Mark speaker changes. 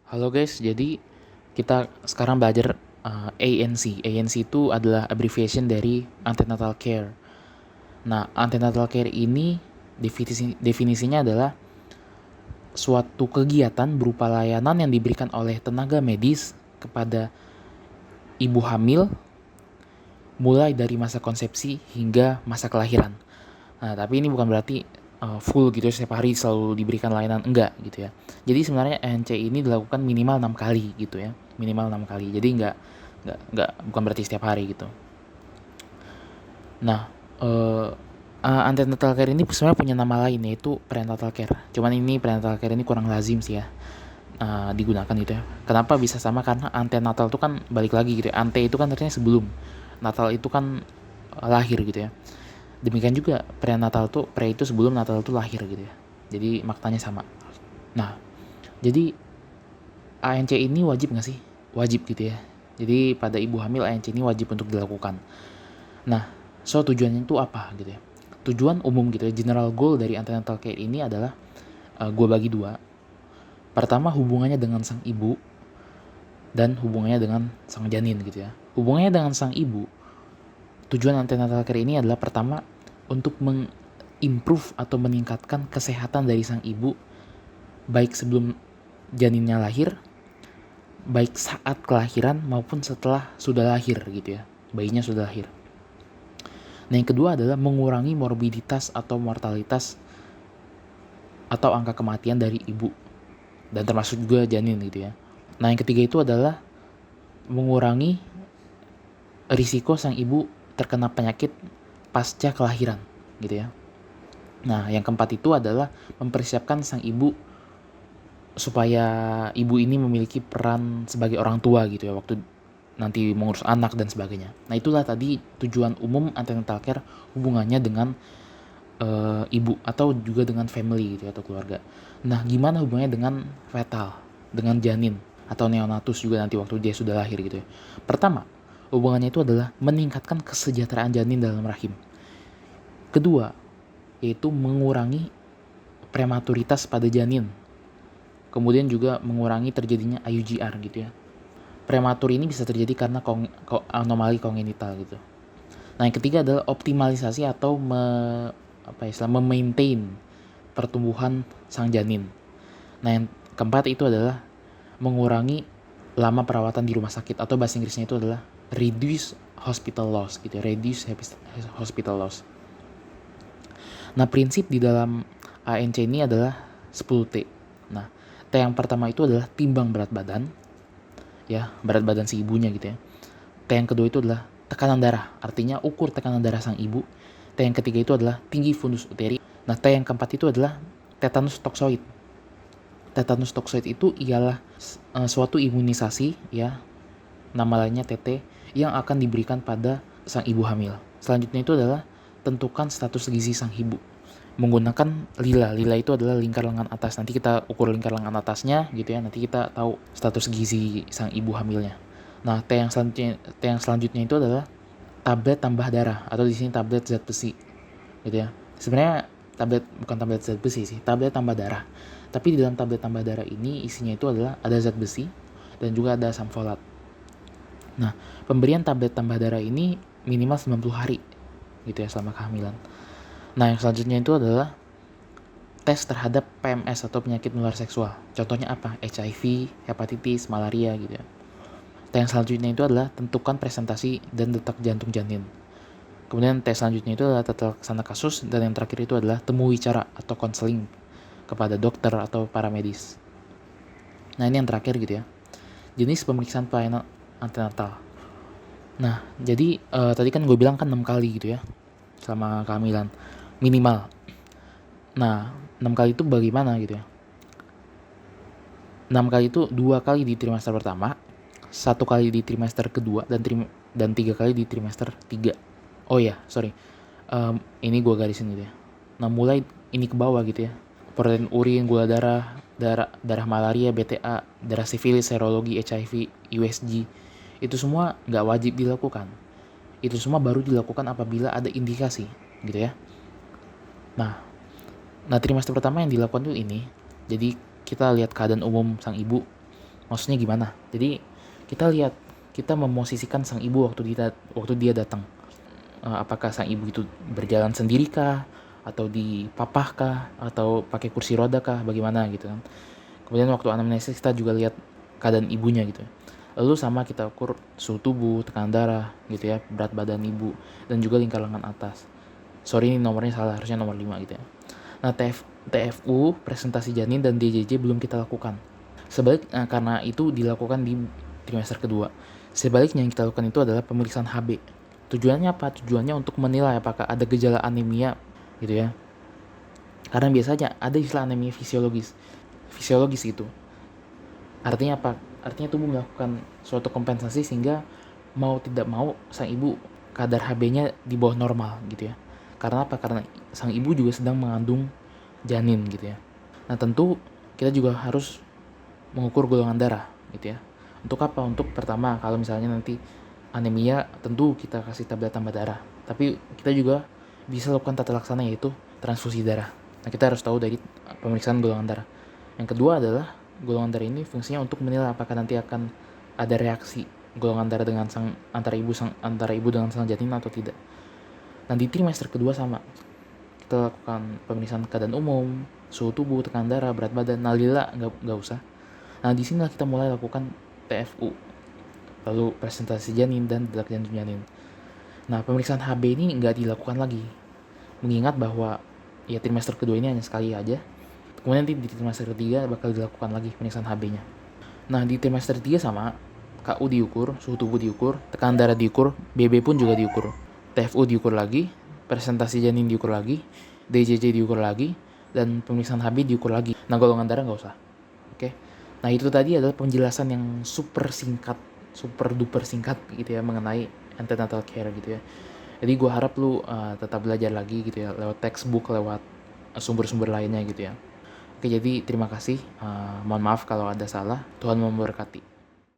Speaker 1: Halo guys, jadi kita sekarang belajar ANC. ANC itu adalah abbreviation dari antenatal care. Nah, antenatal care ini definisinya adalah suatu kegiatan berupa layanan yang diberikan oleh tenaga medis kepada ibu hamil mulai dari masa konsepsi hingga masa kelahiran. Nah, tapi ini bukan berarti full gitu ya, setiap hari selalu diberikan layanan, enggak gitu ya. Jadi sebenarnya ANC ini dilakukan minimal 6 kali gitu ya. Minimal 6 kali. Jadi enggak bukan berarti setiap hari gitu. Nah, antenatal care ini sebenarnya punya nama lain, yaitu prenatal care. Cuman ini prenatal care ini kurang lazim sih ya digunakan gitu ya. Kenapa bisa sama? Karena antenatal itu kan balik lagi gitu ya. Ante itu kan artinya sebelum. Natal itu kan lahir gitu ya. Demikian juga prenatal tuh, pre itu sebelum natal itu lahir gitu ya. Jadi maknanya sama. Nah, jadi ANC ini wajib nggak sih? Wajib gitu ya. Jadi pada ibu hamil ANC ini wajib untuk dilakukan. Nah, tujuannya itu apa gitu ya? Tujuan umum gitu ya, general goal dari antenatal care ini adalah gue bagi dua. Pertama, hubungannya dengan sang ibu dan hubungannya dengan sang janin gitu ya. Hubungannya dengan sang ibu, tujuan antenatal care ini adalah pertama untuk improve atau meningkatkan kesehatan dari sang ibu baik sebelum janinnya lahir, baik saat kelahiran maupun setelah sudah lahir gitu ya, bayinya sudah lahir. Nah, yang kedua adalah mengurangi morbiditas atau mortalitas atau angka kematian dari ibu dan termasuk juga janin gitu ya. Nah, yang ketiga itu adalah mengurangi risiko sang ibu terkena penyakit pasca kelahiran gitu ya. Nah, yang keempat itu adalah mempersiapkan sang ibu supaya ibu ini memiliki peran sebagai orang tua gitu ya waktu nanti mengurus anak dan sebagainya. Nah, itulah tadi tujuan umum antenatal care, hubungannya dengan ibu atau juga dengan family gitu ya, atau keluarga. Nah, gimana hubungannya dengan fetal, dengan janin atau neonatus juga nanti waktu dia sudah lahir gitu ya. Pertama, hubungannya itu adalah meningkatkan kesejahteraan janin dalam rahim. Kedua, yaitu mengurangi prematuritas pada janin. Kemudian juga mengurangi terjadinya IUGR gitu ya. Prematur ini bisa terjadi karena anomali kongenital gitu. Nah, yang ketiga adalah optimalisasi atau memaintain pertumbuhan sang janin. Nah, yang keempat itu adalah mengurangi lama perawatan di rumah sakit, atau bahasa Inggrisnya itu adalah reduce hospital loss gitu ya, reduce hospital loss. Nah, prinsip di dalam ANC ini adalah 10T. Nah, T yang pertama itu adalah timbang berat badan, ya, berat badan si ibunya gitu ya. T yang kedua itu adalah tekanan darah, artinya ukur tekanan darah sang ibu. T yang ketiga itu adalah tinggi fundus uteri. Nah, T yang keempat itu adalah tetanus toxoid. Tetanus toxoid itu ialah suatu imunisasi ya, nama lainnya TT, yang akan diberikan pada sang ibu hamil. Selanjutnya itu adalah tentukan status gizi sang ibu menggunakan lila. Lila itu adalah lingkar lengan atas. Nanti kita ukur lingkar lengan atasnya gitu ya. Nanti kita tahu status gizi sang ibu hamilnya. Nah, T yang selanjutnya itu adalah tablet tambah darah, atau di sini tablet zat besi gitu ya. Sebenarnya bukan tablet zat besi sih, tablet tambah darah. Tapi di dalam tablet tambah darah ini isinya itu adalah ada zat besi dan juga ada asam folat. Nah, pemberian tablet tambah darah ini minimal 90 hari gitu ya selama kehamilan. Nah, yang selanjutnya itu adalah tes terhadap PMS atau penyakit menular seksual. Contohnya apa? HIV, hepatitis, malaria gitu ya. Tes selanjutnya itu adalah tentukan presentasi dan detak jantung janin. Kemudian tes selanjutnya itu adalah tata laksana kasus, dan yang terakhir itu adalah temui cara atau konseling kepada dokter atau para medis. Nah, ini yang terakhir gitu ya. Jenis pemeriksaan pelayanan antenatal. Nah, jadi tadi kan gue bilang kan 6 kali gitu ya selama kehamilan minimal. Nah, 6 kali itu bagaimana gitu ya? 6 kali itu 2 kali di trimester pertama, 1 kali di trimester kedua, dan 3 kali di trimester 3. Oh ya, sorry. Ini gue garisin gitu ya. Nah, mulai ini ke bawah gitu ya. Protein urin, gula darah malaria, BTA, darah sifilis, serologi, HIV, USG. Itu semua nggak wajib dilakukan. Itu semua baru dilakukan apabila ada indikasi gitu ya. Nah, trimester pertama yang dilakukan tuh ini. Jadi kita lihat keadaan umum sang ibu, Maksudnya gimana? Jadi kita memosisikan sang ibu waktu dia datang. Apakah sang ibu itu berjalan sendiri kah, atau dipapah kah, atau pakai kursi roda kah, bagaimana gitu kan. Kemudian waktu anamnesis kita juga lihat keadaan ibunya gitu. Lalu sama kita ukur suhu tubuh, tekanan darah gitu ya, berat badan ibu, dan juga lingkar lengan atas. Sorry ini nomornya salah, harusnya nomor 5 gitu ya. Nah TFU, presentasi janin dan DJJ belum kita lakukan. Karena itu dilakukan di trimester kedua. Sebaliknya yang kita lakukan itu adalah pemeriksaan HB. Tujuannya apa? Tujuannya untuk menilai apakah ada gejala anemia gitu ya. Karena biasanya ada istilah anemia fisiologis. Fisiologis itu. Artinya apa? Artinya tubuh melakukan suatu kompensasi sehingga mau tidak mau sang ibu kadar HB-nya di bawah normal gitu ya. Karena apa? Karena sang ibu juga sedang mengandung janin gitu ya. Nah tentu kita juga harus mengukur golongan darah gitu ya. Untuk apa? Untuk pertama kalau misalnya nanti anemia tentu kita kasih tablet tambah darah. Tapi kita juga bisa lakukan tata laksana yaitu transfusi darah. Nah kita harus tahu dari pemeriksaan golongan darah. Yang kedua adalah golongan darah ini fungsinya untuk menilai apakah nanti akan ada reaksi golongan darah dengan antara ibu dengan sang janin atau tidak. Nah di trimester kedua sama, kita lakukan pemeriksaan keadaan umum, suhu tubuh, tekanan darah, berat badan, nalila nggak usah. Nah di sini kita mulai lakukan TFU, lalu presentasi janin dan detak jantung janin. Nah pemeriksaan HB ini nggak dilakukan lagi, mengingat bahwa ya trimester kedua ini hanya sekali aja. Kemudian nanti di trimester ketiga bakal dilakukan lagi pemeriksaan HB-nya. Nah di trimester 3 sama, KU diukur, suhu tubuh diukur, tekanan darah diukur, BB pun juga diukur, TFU diukur lagi, presentasi janin diukur lagi, DJJ diukur lagi, dan pemeriksaan HB diukur lagi. Nah golongan darah nggak usah. Oke. Nah itu tadi adalah penjelasan yang super duper singkat gitu ya mengenai antenatal care gitu ya. Jadi gue harap lu tetap belajar lagi gitu ya lewat textbook, lewat sumber-sumber lainnya gitu ya. Oke, jadi terima kasih. Mohon maaf kalau ada salah. Tuhan memberkati.